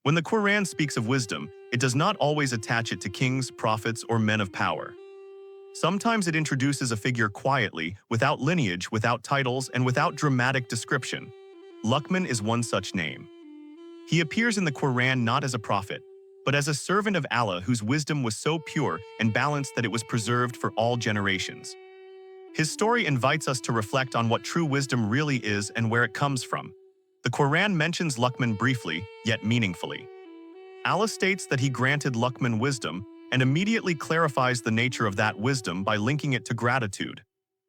When the Quran speaks of wisdom, it does not always attach it to kings, prophets, or men of power. Sometimes it introduces a figure quietly, without lineage, without titles, and without dramatic description. Luqman is one such name. He appears in the Quran not as a prophet, but as a servant of Allah whose wisdom was so pure and balanced that it was preserved for all generations. His story invites us to reflect on what true wisdom really is and where it comes from. The Quran mentions Luqman briefly, yet meaningfully. Allah states that He granted Luqman wisdom and immediately clarifies the nature of that wisdom by linking it to gratitude.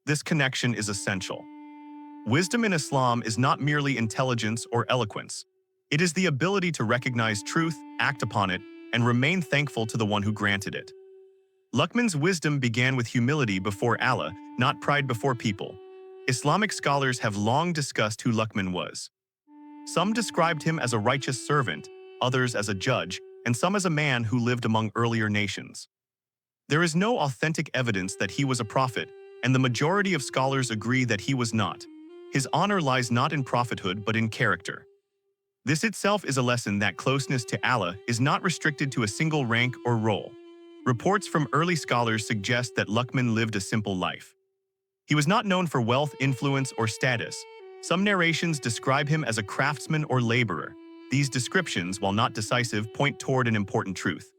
This connection is essential. Wisdom in Islam is not merely intelligence or eloquence. It is the ability to recognize truth, act upon it, and remain thankful to the one who granted it. Luqman's wisdom began with humility before Allah, not pride before people. Islamic scholars have long discussed who Luqman was. Some described him as a righteous servant, others as a judge, and some as a man who lived among earlier nations. There is no authentic evidence that he was a prophet, and the majority of scholars agree that he was not. His honor lies not in prophethood but in character. This itself is a lesson that closeness to Allah is not restricted to a single rank or role. Reports from early scholars suggest that Luqman lived a simple life. He was not known for wealth, influence, or status. Some narrations describe him as a craftsman or laborer. These descriptions, while not decisive, point toward an important truth.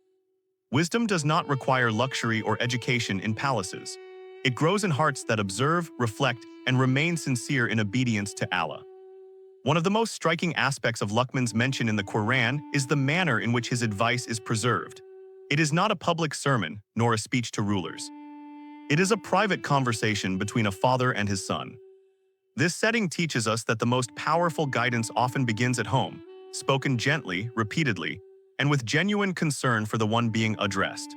Wisdom does not require luxury or education in palaces. It grows in hearts that observe, reflect, and remain sincere in obedience to Allah. One of the most striking aspects of Luqman's mention in the Quran is the manner in which his advice is preserved. It is not a public sermon, nor a speech to rulers. It is a private conversation between a father and his son. This setting teaches us that the most powerful guidance often begins at home, spoken gently, repeatedly, and with genuine concern for the one being addressed.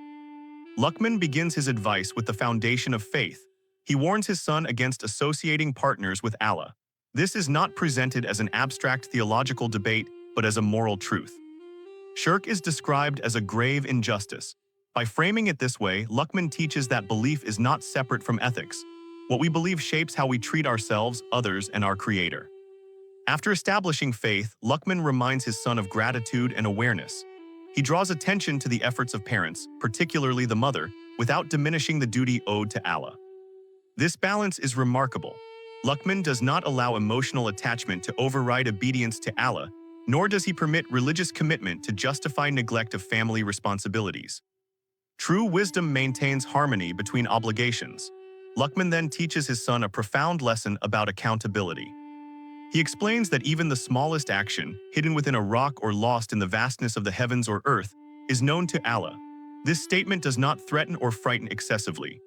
Luqman begins his advice with the foundation of faith. He warns his son against associating partners with Allah. This is not presented as an abstract theological debate, but as a moral truth. Shirk is described as a grave injustice. By framing it this way, Luqman teaches that belief is not separate from ethics. What we believe shapes how we treat ourselves, others, and our Creator. After establishing faith, Luqman reminds his son of gratitude and awareness. He draws attention to the efforts of parents, particularly the mother, without diminishing the duty owed to Allah. This balance is remarkable. Luqman does not allow emotional attachment to override obedience to Allah, nor does he permit religious commitment to justify neglect of family responsibilities. True wisdom maintains harmony between obligations. Luqman then teaches his son a profound lesson about accountability. He explains that even the smallest action, hidden within a rock or lost in the vastness of the heavens or earth, is known to Allah. This statement does not threaten or frighten excessively.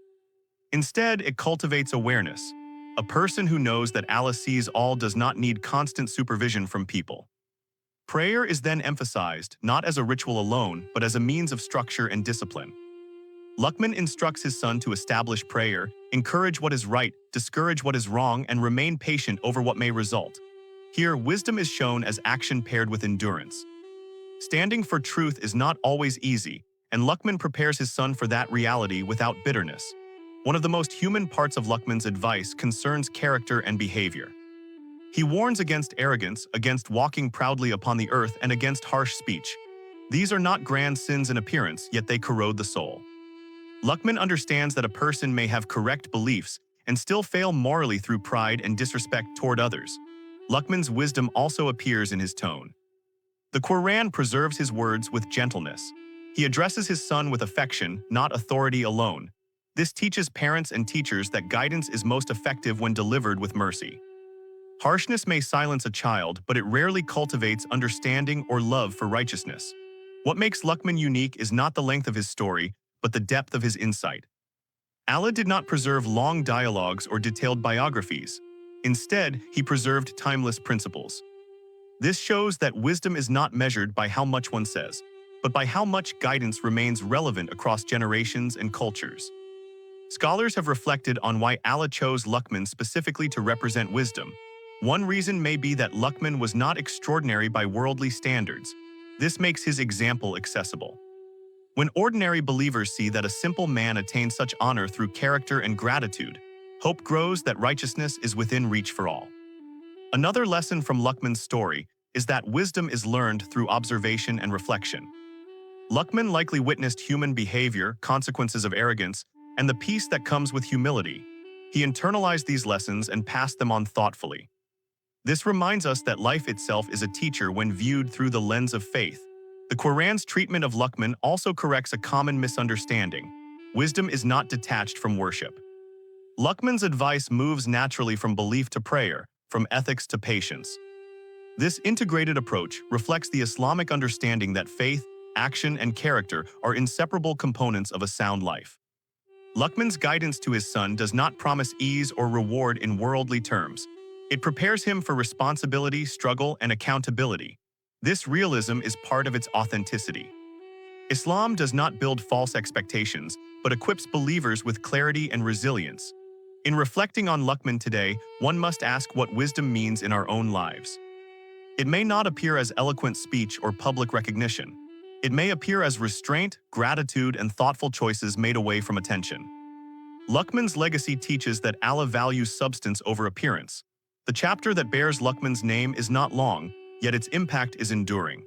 Instead, it cultivates awareness. A person who knows that Allah sees all does not need constant supervision from people. Prayer is then emphasized, not as a ritual alone, but as a means of structure and discipline. Luqman instructs his son to establish prayer, encourage what is right, discourage what is wrong, and remain patient over what may result. Here, wisdom is shown as action paired with endurance. Standing for truth is not always easy, and Luqman prepares his son for that reality without bitterness. One of the most human parts of Luqman's advice concerns character and behavior. He warns against arrogance, against walking proudly upon the earth, and against harsh speech. These are not grand sins in appearance, yet they corrode the soul. Luqman understands that a person may have correct beliefs and still fail morally through pride and disrespect toward others. Luqman's wisdom also appears in his tone. The Quran preserves his words with gentleness. He addresses his son with affection, not authority alone. This teaches parents and teachers that guidance is most effective when delivered with mercy. Harshness may silence a child, but it rarely cultivates understanding or love for righteousness. What makes Luqman unique is not the length of his story, but the depth of his insight. Allah did not preserve long dialogues or detailed biographies. Instead, He preserved timeless principles. This shows that wisdom is not measured by how much one says, but by how much guidance remains relevant across generations and cultures. Scholars have reflected on why Allah chose Luqman specifically to represent wisdom. One reason may be that Luqman was not extraordinary by worldly standards. This makes his example accessible. When ordinary believers see that a simple man attains such honor through character and gratitude, hope grows that righteousness is within reach for all. Another lesson from Luqman's story is that wisdom is learned through observation and reflection. Luqman likely witnessed human behavior, consequences of arrogance, and the peace that comes with humility. He internalized these lessons and passed them on thoughtfully. This reminds us that life itself is a teacher when viewed through the lens of faith. The Quran's treatment of Luqman also corrects a common misunderstanding. Wisdom is not detached from worship. Luqman's advice moves naturally from belief to prayer, from ethics to patience. This integrated approach reflects the Islamic understanding that faith, action, and character are inseparable components of a sound life. Luqman's guidance to his son does not promise ease or reward in worldly terms. It prepares him for responsibility, struggle, and accountability. This realism is part of its authenticity. Islam does not build false expectations, but equips believers with clarity and resilience. In reflecting on Luqman today, one must ask what wisdom means in our own lives. It may not appear as eloquent speech or public recognition. It may appear as restraint, gratitude, and thoughtful choices made away from attention. Luqman's legacy teaches that Allah values substance over appearance. The chapter that bears Luqman's name is not long, yet its impact is enduring.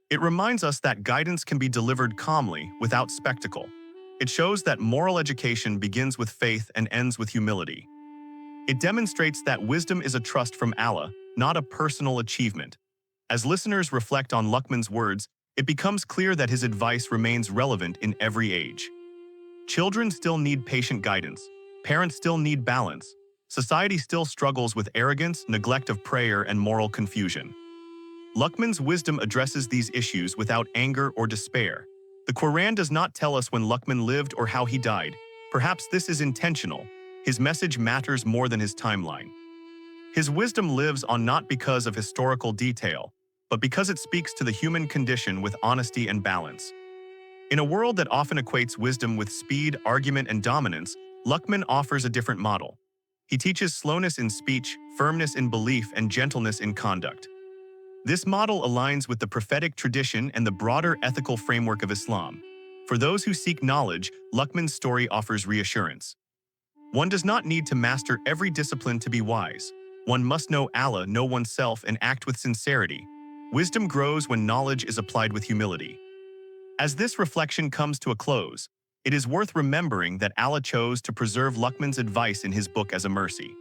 It reminds us that guidance can be delivered calmly, without spectacle. It shows that moral education begins with faith and ends with humility. It demonstrates that wisdom is a trust from Allah, not a personal achievement. As listeners reflect on Luqman's words, it becomes clear that his advice remains relevant in every age. Children still need patient guidance. Parents still need balance. Society still struggles with arrogance, neglect of prayer, and moral confusion. Luqman's wisdom addresses these issues without anger or despair. The Quran does not tell us when Luqman lived or how he died. Perhaps this is intentional. His message matters more than his timeline. His wisdom lives on not because of historical detail, but because it speaks to the human condition with honesty and balance. In a world that often equates wisdom with speed, argument, and dominance, Luqman offers a different model. He teaches slowness in speech, firmness in belief, and gentleness in conduct. This model aligns with the prophetic tradition and the broader ethical framework of Islam. For those who seek knowledge, Luqman's story offers reassurance. One does not need to master every discipline to be wise. One must know Allah, know oneself, and act with sincerity. Wisdom grows when knowledge is applied with humility. As this reflection comes to a close, it is worth remembering that Allah chose to preserve Luqman's advice in his book as a mercy.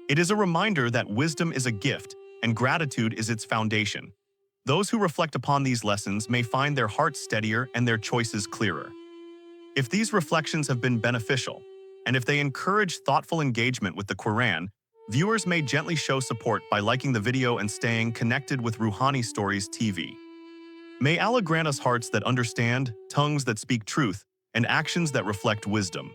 It is a reminder that wisdom is a gift, and gratitude is its foundation. Those who reflect upon these lessons may find their hearts steadier and their choices clearer. If these reflections have been beneficial, and if they encourage thoughtful engagement with the Quran, viewers may gently show support by liking the video and staying connected with Ruhani Stories TV. May Allah grant us hearts that understand, tongues that speak truth, and actions that reflect wisdom.